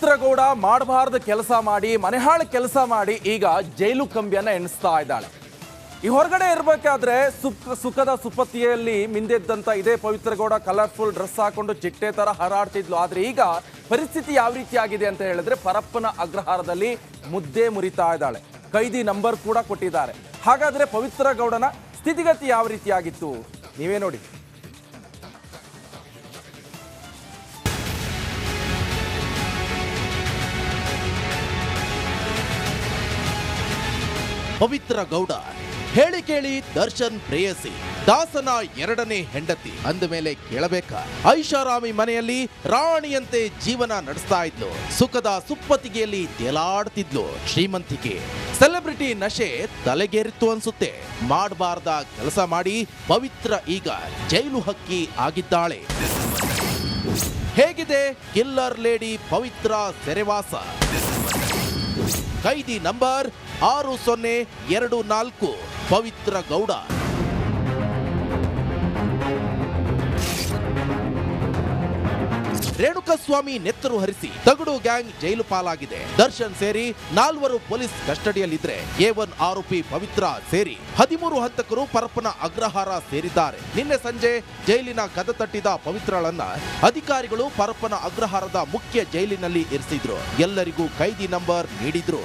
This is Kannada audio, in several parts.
ಪವಿತ್ರ ಗೌಡ ಮಾಡಬಾರ್ದ ಕೆಲಸ ಮಾಡಿ ಮನೆಹಾಳ ಕೆಲಸ ಮಾಡಿ ಈಗ ಜೈಲು ಕಂಬಿಯನ್ನ ಎಣಿಸ್ತಾ ಇದ್ದಾಳೆ. ಈ ಹೊರಗಡೆ ಇರಬೇಕಾದ್ರೆ ಸುಖದ ಸುಪತ್ತಿಯಲ್ಲಿ ಮಿಂದೆದ್ದಂತ ಇದೇ ಪವಿತ್ರ ಗೌಡ ಕಲರ್ಫುಲ್ ಡ್ರೆಸ್ ಹಾಕೊಂಡು ಚಿಟ್ಟೆ ತರ ಹಾರಾಡ್ತಿದ್ಲು. ಆದ್ರೆ ಈಗ ಪರಿಸ್ಥಿತಿ ಯಾವ ರೀತಿ ಆಗಿದೆ ಅಂತ ಹೇಳಿದ್ರೆ ಪರಪ್ಪನ ಅಗ್ರಹಾರದಲ್ಲಿ ಮುದ್ದೆ ಮುರಿತಾ ಇದ್ದಾಳೆ. ಕೈದಿ ನಂಬರ್ ಕೂಡ ಕೊಟ್ಟಿದ್ದಾರೆ. ಹಾಗಾದ್ರೆ ಪವಿತ್ರ ಗೌಡನ ಸ್ಥಿತಿಗತಿ ಯಾವ ರೀತಿ ಆಗಿತ್ತು ನೀವೇ ನೋಡಿ. ಪವಿತ್ರ ಗೌಡ ಹೇಳಿ ಕೇಳಿ ದರ್ಶನ್ ಪ್ರೇಯಸಿ, ದಾಸನ ಎರಡನೇ ಹೆಂಡತಿ ಅಂದ ಮೇಲೆ ಕೇಳಬೇಕಾ? ಐಷಾರಾಮಿ ಮನೆಯಲ್ಲಿ ರಾಣಿಯಂತೆ ಜೀವನ ನಡೆಸ್ತಾ ಇದ್ಲು. ಸುಖದ ಸುಪ್ಪತ್ತಿಗೆಯಲ್ಲಿ ತೇಲಾಡ್ತಿದ್ಲು. ಶ್ರೀಮಂತಿಕೆ ಸೆಲೆಬ್ರಿಟಿ ನಶೆ ತಲೆಗೇರಿತ್ತು ಅನ್ಸುತ್ತೆ. ಮಾಡಬಾರ್ದ ಕೆಲಸ ಮಾಡಿ ಪವಿತ್ರ ಈಗ ಜೈಲು ಹಕ್ಕಿ ಆಗಿದ್ದಾಳೆ. ಹೇಗಿದೆ ಕಿಲ್ಲರ್ ಲೇಡಿ ಪವಿತ್ರ ಸೆರೆವಾಸ? ಕೈದಿ ನಂಬರ್ 6024 ಪವಿತ್ರ ಗೌಡ. ರೇಣುಕಸ್ವಾಮಿ ನೆತ್ತರು ಹರಿಸಿ ತಗಡು ಗ್ಯಾಂಗ್ ಜೈಲು ಪಾಲಾಗಿದೆ. ದರ್ಶನ್ ಸೇರಿ 4 ಪೊಲೀಸ್ ಕಸ್ಟಡಿಯಲ್ಲಿದ್ರೆ A1 ಆರೋಪಿ ಪವಿತ್ರ ಸೇರಿ 13 ಹಂತಕರು ಪರಪ್ಪನ ಅಗ್ರಹಾರ ಸೇರಿದ್ದಾರೆ. ನಿನ್ನೆ ಸಂಜೆ ಜೈಲಿನ ಕದ ತಟ್ಟಿದ ಪವಿತ್ರಳನ್ನ ಅಧಿಕಾರಿಗಳು ಪರಪ್ಪನ ಅಗ್ರಹಾರದ ಮುಖ್ಯ ಜೈಲಿನಲ್ಲಿ ಇರಿಸಿದ್ರು. ಎಲ್ಲರಿಗೂ ಕೈದಿ ನಂಬರ್ ನೀಡಿದ್ರು.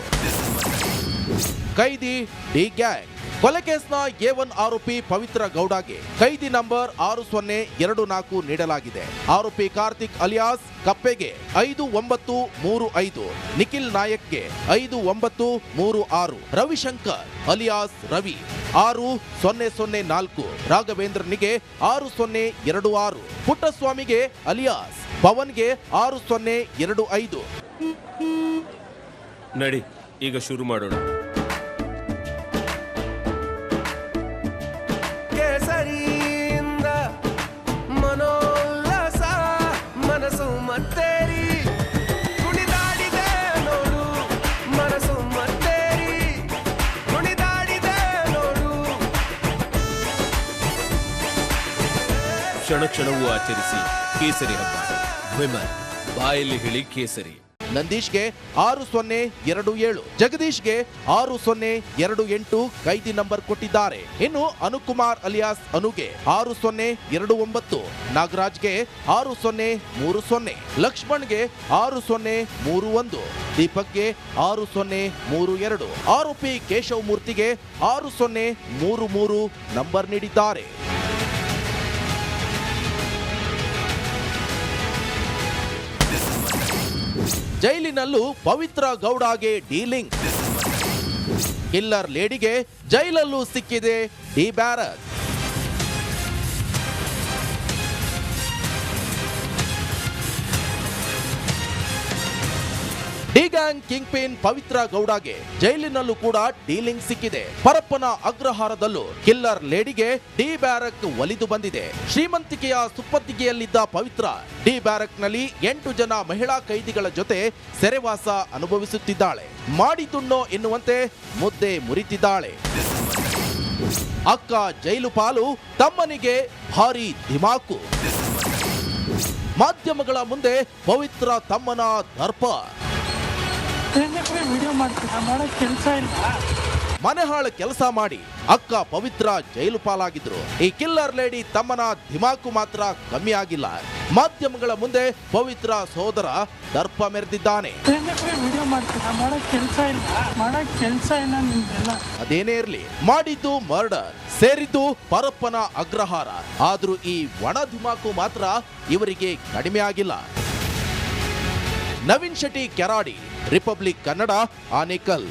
ಕೈದಿ ಡಿ ಗ್ಯಾಂಗ್ ಕೊಲೆ ಕೇಸ್ನ A1 ಆರೋಪಿ ಪವಿತ್ರ ಗೌಡಗೆ ಕೈದಿ ನಂಬರ್ 6024 ನೀಡಲಾಗಿದೆ. ಆರೋಪಿ ಕಾರ್ತಿಕ್ ಅಲಿಯಾಸ್ ಕಪ್ಪೆಗೆ 5935, ನಿಖಿಲ್ ನಾಯಕ್ಗೆ 5936, ರವಿಶಂಕರ್ ಅಲಿಯಾಸ್ ರವಿ 6004, ರಾಘವೇಂದ್ರನಿಗೆ 6026, ಪುಟ್ಟಸ್ವಾಮಿಗೆ ಅಲಿಯಾಸ್ ಪವನ್ಗೆ 6025. ನಡಿ ಈಗ ಶುರು ಮಾಡೋಣ. ಕೇಸರಿಯಿಂದ ಮನೋಲ್ಲಾಸ ಮನಸ್ಸು ಮತ್ತೇರಿ ಕುಣಿದಾಡಿದೆ ನೋಡು, ಮನಸ್ಸು ಮತ್ತೇರಿ ಕುಣಿದಾಡಿದೆ ನೋಡು. ಕ್ಷಣ ಕ್ಷಣವೂ ಆಚರಿಸಿ ಕೇಸರಿ ಹಬ್ಬ. ವಿಮಲ್ ಬಾಯಲ್ಲಿ ಹೇಳಿ ಕೇಸರಿ. ನಂದೀಶ್ಗೆ 6027, ಜಗದೀಶ್ಗೆ 6028 ಕೈದಿ ನಂಬರ್ ಕೊಟ್ಟಿದ್ದಾರೆ. ಇನ್ನು ಅನುಕುಮಾರ್ ಅಲಿಯಾಸ್ ಅನುಗೆ 6029, ನಾಗರಾಜ್ಗೆ 6030, ಲಕ್ಷ್ಮಣ್ಗೆ 6031, ದೀಪಕ್ಗೆ 6032, ಆರೋಪಿ ಕೇಶವ್ ಮೂರ್ತಿಗೆ 6033 ನಂಬರ್ ನೀಡಿದ್ದಾರೆ. ಜೈಲಿನಲ್ಲೂ ಪವಿತ್ರ ಗೌಡಗೆ ಡೀಲಿಂಗ್. ಕಿಲ್ಲರ್ ಲೇಡಿಗೆ ಜೈಲಲ್ಲೂ ಸಿಕ್ಕಿದೆ D barrack. D gang kingpin Pavithra ಗೌಡಗೆ ಜೈಲಿನಲ್ಲೂ ಕೂಡ ಡೀಲಿಂಗ್ ಸಿಕ್ಕಿದೆ. ಪರಪ್ಪನ ಅಗ್ರಹಾರದಲ್ಲೂ ಕಿಲ್ಲರ್ ಲೇಡಿಗೆ ಡಿ ಬ್ಯಾರಕ್ ಒಲಿದು ಬಂದಿದೆ. ಶ್ರೀಮಂತಿಕೆಯ ಸುಪ್ಪತ್ತಿಗೆಯಲ್ಲಿದ್ದ ಪವಿತ್ರ ಡಿ ಬ್ಯಾರಕ್ ನಲ್ಲಿ 8 ಜನ ಮಹಿಳಾ ಕೈದಿಗಳ ಜೊತೆ ಸೆರೆವಾಸ ಅನುಭವಿಸುತ್ತಿದ್ದಾಳೆ. ಮಾಡಿದುಣ್ಣೋ ಎನ್ನುವಂತೆ ಮುದ್ದೆ ಮುರಿತಿದ್ದಾಳೆ. ಅಕ್ಕ ಜೈಲು ಪಾಲು, ತಮ್ಮನಿಗೆ ಭಾರಿ ಧಿಮಾಕು. ಮಾಧ್ಯಮಗಳ ಮುಂದೆ ಪವಿತ್ರ ತಮ್ಮನ ದರ್ಪ. ಮನೆಹಾಳ ಕೆಲಸ ಮಾಡಿ ಅಕ್ಕ ಪವಿತ್ರ ಜೈಲು ಪಾಲಾಗಿದ್ರು. ಈ ಕಿಲ್ಲರ್ ಲೇಡಿ ತಮ್ಮನ ಧಿಮಾಕು ಮಾತ್ರ ಕಮ್ಮಿ ಆಗಿಲ್ಲ. ಮಾಧ್ಯಮಗಳ ಮುಂದೆ ಪವಿತ್ರ ಸೋದರ ದರ್ಪ ಮೆರೆದಿದ್ದಾನೆ. ಅದೇನೇ ಇರ್ಲಿ, ಮಾಡಿದ್ದು ಮರ್ಡರ್, ಸೇರಿದ್ದು ಪರಪ್ಪನ ಅಗ್ರಹಾರ. ಆದ್ರೂ ಈ ಒಣ ಧಿಮಾಕು ಮಾತ್ರ ಇವರಿಗೆ ಕಡಿಮೆ ಆಗಿಲ್ಲ. ನವೀನ್ ಶೆಟ್ಟಿ ಕೆರಾಡಿ, ರಿಪಬ್ಲಿಕ್ ಕನ್ನಡ, ಆನೇಕಲ್.